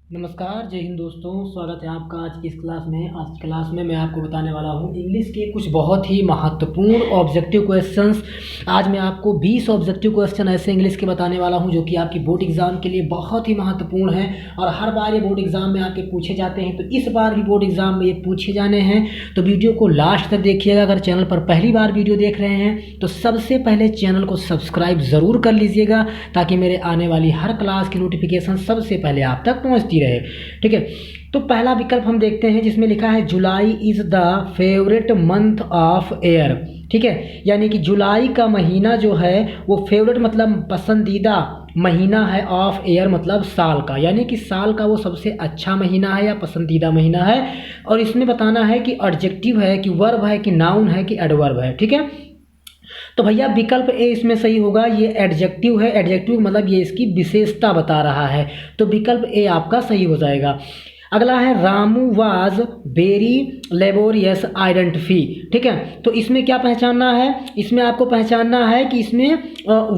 नमस्कार, जय हिंद दोस्तों। स्वागत है आपका आज की इस क्लास में। आज की क्लास में मैं आपको बताने वाला हूँ इंग्लिश के कुछ बहुत ही महत्वपूर्ण ऑब्जेक्टिव क्वेश्चंस। आज मैं आपको 20 ऑब्जेक्टिव क्वेश्चन ऐसे इंग्लिश के बताने वाला हूँ जो कि आपकी बोर्ड एग्जाम के लिए बहुत ही महत्वपूर्ण है और हर बार ये बोर्ड एग्जाम में आपके पूछे जाते हैं। तो इस बार भी बोर्ड एग्जाम में ये पूछे जाने हैं, तो वीडियो को लास्ट तक देखिएगा। अगर चैनल पर पहली बार वीडियो देख रहे हैं तो सबसे पहले चैनल को सब्सक्राइब ज़रूर कर लीजिएगा ताकि मेरे आने वाली हर क्लास की नोटिफिकेशन सबसे पहले आप तक पहुँचती रहे। ठीक है, तो पहला विकल्प हम देखते हैं जिसमें लिखा है जुलाई is the favourite month of year. ठीक है, यानी कि जुलाई का महीना जो है वो फेवरेट मतलब पसंदीदा महीना है, ऑफ ईयर मतलब साल का, यानी कि साल का वो सबसे अच्छा महीना है या पसंदीदा महीना है। और इसमें बताना है कि एडजेक्टिव है कि वर्ब है कि नाउन है कि एडवर्ब है। ठीक है, तो भैया विकल्प ए इसमें सही होगा। ये एडजेक्टिव है, एडजेक्टिव मतलब ये इसकी विशेषता बता रहा है, तो विकल्प ए आपका सही हो जाएगा। अगला है रामू वाज वेरी लेबोरियस आइडेंटिफी। ठीक है, तो इसमें क्या पहचानना है? इसमें आपको पहचानना है कि इसमें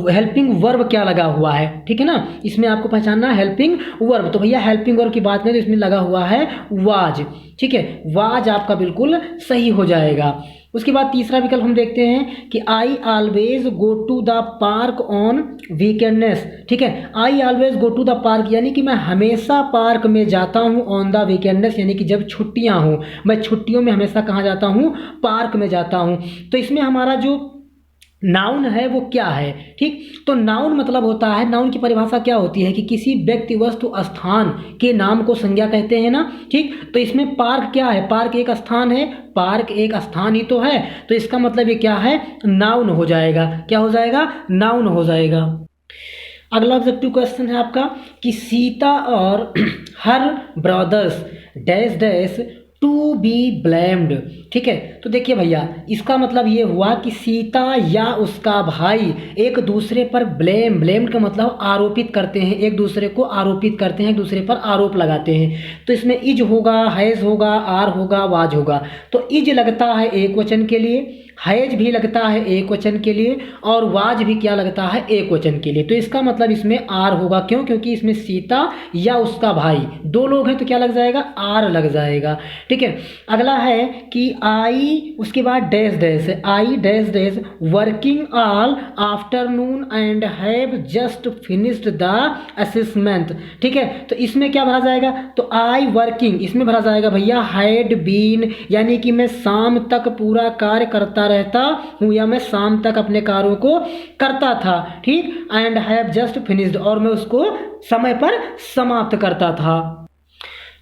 हेल्पिंग वर्ब क्या लगा हुआ है। ठीक है ना, इसमें आपको पहचानना है हेल्पिंग वर्ब। तो भैया हेल्पिंग वर्ब की बात करें तो इसमें लगा हुआ है वाज। ठीक है, वाज आपका बिल्कुल सही हो जाएगा। उसके बाद तीसरा विकल्प हम देखते हैं कि I always go to the park on weekends. ठीक है, I always go to the park यानी कि मैं हमेशा पार्क में जाता हूँ ऑन द वीकेंड्स, यानी कि जब छुट्टियाँ हों। मैं छुट्टियों में हमेशा कहाँ जाता हूँ? पार्क में जाता हूँ। तो इसमें हमारा जो नाउन है वो क्या है? ठीक, तो नाउन मतलब होता है, नाउन की परिभाषा क्या होती है कि किसी व्यक्ति वस्तु स्थान के नाम को संज्ञा कहते हैं ना। ठीक, तो इसमें पार्क क्या है? पार्क एक स्थान है, पार्क एक स्थान ही तो है, तो इसका मतलब ये क्या है? नाउन हो जाएगा। क्या हो जाएगा? नाउन हो जाएगा। अगला ऑब्जेक्टिव क्वेश्चन है आपका कि सीता और her brothers dash dash to be blamed. ठीक है, तो देखिए भैया इसका मतलब ये हुआ कि सीता या उसका भाई एक दूसरे पर ब्लेम्ड का मतलब आरोपित करते हैं, एक दूसरे को आरोपित करते हैं, एक दूसरे पर आरोप लगाते हैं। तो इसमें इज होगा, हैज़ होगा, आर होगा, वाज होगा। तो इज लगता है एक वचन के लिए, हैज भी लगता है एक वचन के लिए, और वाज भी क्या लगता है? एक वचन के लिए। तो इसका मतलब इसमें आर होगा। क्यों? क्योंकि इसमें सीता या उसका भाई दो लोग हैं, तो क्या लग जाएगा? आर लग जाएगा। ठीक है, अगला है कि आई, उसके बाद dash dash, I dash dash working all afternoon and have just finished the assessment. ठीक है, तो इसमें क्या भरा जाएगा? तो आई वर्किंग, इसमें भरा जाएगा भैया हैड बीन, यानी कि मैं शाम तक पूरा कार्य करता रहता हूँ या मैं शाम तक अपने कार्यों को करता था। ठीक, एंड हैव जस्ट फिनिश्ड, और मैं उसको समय पर समाप्त करता था।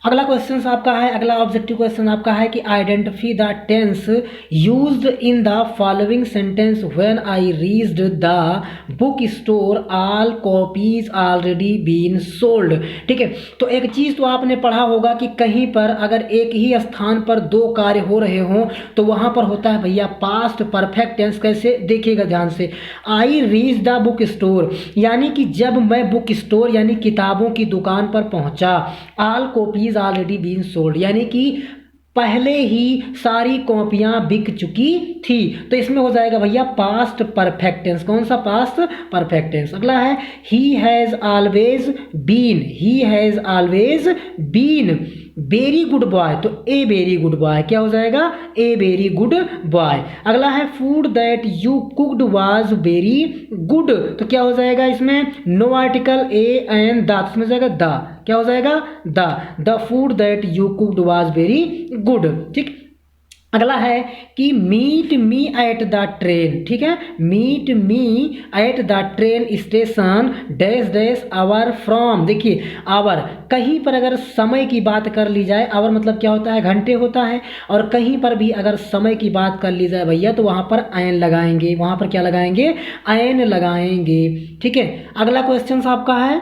अगला क्वेश्चन आपका है, अगला ऑब्जेक्टिव क्वेश्चन आपका है कि identify the tense used in the following sentence when I reached the book store all copies already been sold. ठीक है, तो एक चीज़ तो आपने पढ़ा होगा कि कहीं पर अगर एक ही स्थान पर दो कार्य हो रहे हों तो वहाँ पर होता है भैया पास्ट परफेक्ट टेंस। कैसे? देखिएगा ध्यान से। I reach the book store यानी कि जब मैं बुक स्टोर यानी किताबों की दुकान पर पहुँचा, all copies already been sold यानी कि पहले ही सारी कॉपियां बिक चुकी थी। तो इसमें हो जाएगा भैया पास्ट परफेक्ट टेंस। कौन सा? Past perfect tense. अगला है he has always been, he has always been very good boy, तो ए वेरी गुड बॉय क्या हो जाएगा? A very good boy. अगला है food that you cooked was very good, तो क्या हो जाएगा इसमें? No article a and the, इसमें हो जाएगा द। क्या हो जाएगा? The food that you cooked was very good. ठीक, अगला है कि meet me at the train. ठीक है, meet me at the train station dash dash hour from. देखिए आवर, कहीं पर अगर समय की बात कर ली जाए, आवर मतलब क्या होता है? घंटे होता है। और कहीं पर भी अगर समय की बात कर ली जाए भैया तो वहाँ पर एन लगाएंगे, वहाँ पर क्या लगाएंगे? एन लगाएंगे। ठीक है, अगला क्वेश्चन आपका है,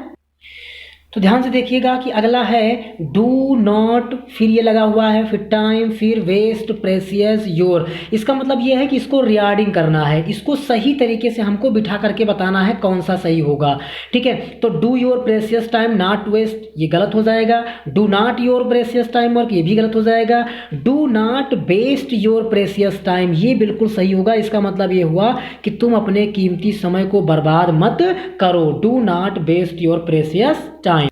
तो ध्यान से देखिएगा कि अगला है डू नॉट, फिर ये लगा हुआ है, फिर टाइम, फिर वेस्ट, प्रेसियस, योर। इसका मतलब ये है कि इसको रियार्डिंग करना है, इसको सही तरीके से हमको बिठा करके बताना है कौन सा सही होगा। ठीक है, तो do your precious time not waste, ये गलत हो जाएगा। Do not your precious time work, ये भी गलत हो जाएगा। Do not waste your precious time, ये बिल्कुल सही होगा। इसका मतलब ये हुआ कि तुम अपने कीमती समय को बर्बाद मत करो। Do not waste your precious time.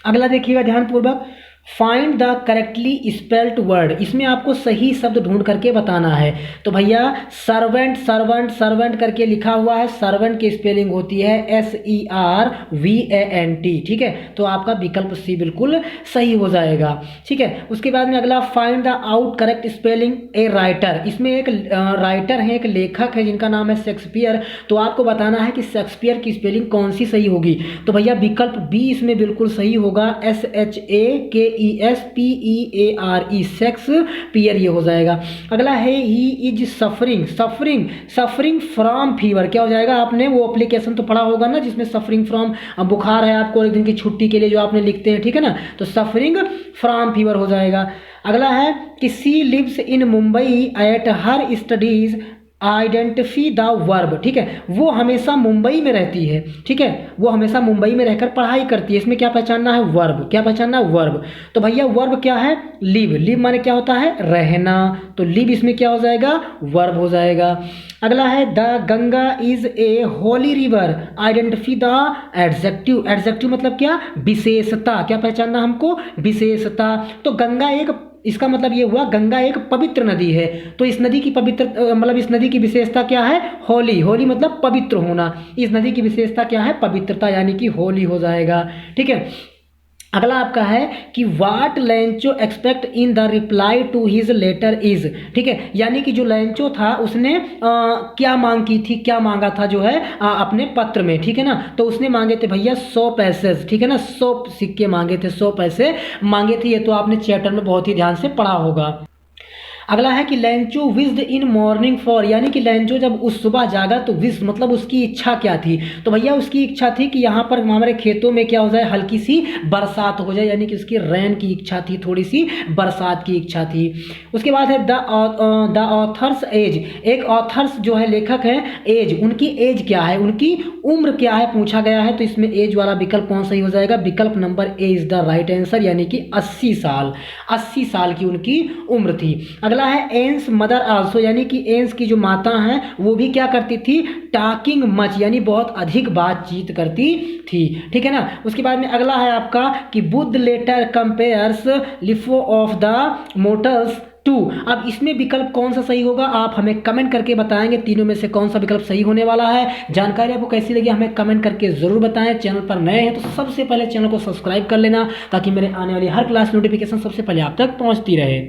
अगला देखिएगा ध्यानपूर्वक, find the correctly spelled word. इसमें आपको सही शब्द ढूंढ करके बताना है। तो भैया सर्वेंट सर्वेंट सर्वेंट करके लिखा हुआ है, सर्वेंट की स्पेलिंग होती है SERVANT। ठीक है, तो आपका विकल्प सी बिल्कुल सही हो जाएगा। ठीक है, उसके बाद में अगला, find the out correct spelling a writer. इसमें एक राइटर है, एक लेखक है जिनका नाम है शेक्सपियर। तो आपको बताना है कि शेक्सपियर की स्पेलिंग कौन सी सही होगी। तो भैया विकल्प बी इसमें बिल्कुल सही होगा, SHAKESPEARE, शेक्सपियर, ये हो जाएगा। अगला है, he is suffering, suffering suffering from fever. क्या हो जाएगा, आपने वो एप्लीकेशन तो पढ़ा होगा ना जिसमें सफरिंग फ्रॉम, बुखार है आपको एक दिन की छुट्टी के लिए जो आपने लिखते हैं, ठीक है ना, तो सफरिंग फ्रॉम फीवर हो जाएगा। अगला है कि she lives in Mumbai at her studies identify the verb. ठीक है, वो हमेशा मुंबई में रहती है। ठीक है, वो हमेशा मुंबई में रहकर पढ़ाई करती है। इसमें क्या पहचानना है, वर्ब। क्या पहचानना है, वर्ब। तो भैया वर्ब क्या है, लिव। लिव माने क्या होता है, रहना। तो लिव इसमें क्या हो जाएगा, वर्ब हो जाएगा। अगला है, the Ganga is a holy river, identify the adjective. Adjective मतलब क्या, विशेषता। क्या पहचानना हमको, विशेषता। तो गंगा एक, इसका मतलब ये हुआ गंगा एक पवित्र नदी है। तो इस नदी की पवित्र मतलब इस नदी की विशेषता क्या है, होली। होली मतलब पवित्र होना। इस नदी की विशेषता क्या है, पवित्रता, यानी कि होली हो जाएगा। ठीक है, अगला आपका है कि what Lencho expect in the reply to his letter is. ठीक है, यानी कि जो लेंचो था उसने क्या मांग की थी, क्या मांगा था जो है अपने पत्र में। ठीक है ना, तो उसने मांगे थे भैया 100 पैसे। ठीक है ना, 100 सिक्के मांगे थे, 100 पैसे मांगे थे। ये तो आपने चैप्टर में बहुत ही ध्यान से पढ़ा होगा। अगला है कि लेंचो विज्ड इन मॉर्निंग फॉर, यानी कि लेंचो जब उस सुबह जागा तो विश मतलब उसकी इच्छा क्या थी। तो भैया उसकी इच्छा थी कि यहाँ पर हमारे खेतों में क्या हो जाए, हल्की सी बरसात हो जाए, यानी कि उसकी रैन की इच्छा थी, थोड़ी सी बरसात की इच्छा थी। उसके बाद है द ऑथर्स एज। एक ऑथर्स जो है लेखक है, एज, उनकी एज क्या है, उनकी उम्र क्या है पूछा गया है। तो इसमें एज वाला विकल्प कौन सही हो जाएगा, विकल्प number A is the right answer, यानी कि 80 साल। 80 साल की उनकी उम्र थी। अगला है एंस मदर आल्सो, यानी कि एंस की जो माता हैं वो भी क्या करती थी, टॉकिंग मच, यानी बहुत अधिक बातचीत करती थी। ठीक है ना, उसके बाद में अगला है आपका कि Buddha later compares life of the motors to. अब इसमें विकल्प कौन सा सही होगा, आप हमें कमेंट करके बताएंगे तीनों में से कौन सा विकल्प सही होने वाला है। जानकारी आपको कैसी लगी हमें कमेंट करके जरूर बताएं। चैनल पर नए हैं तो सबसे पहले चैनल को सब्सक्राइब कर लेना, ताकि मेरे आने वाली हर क्लास नोटिफिकेशन सबसे पहले आप तक पहुंचती रहे।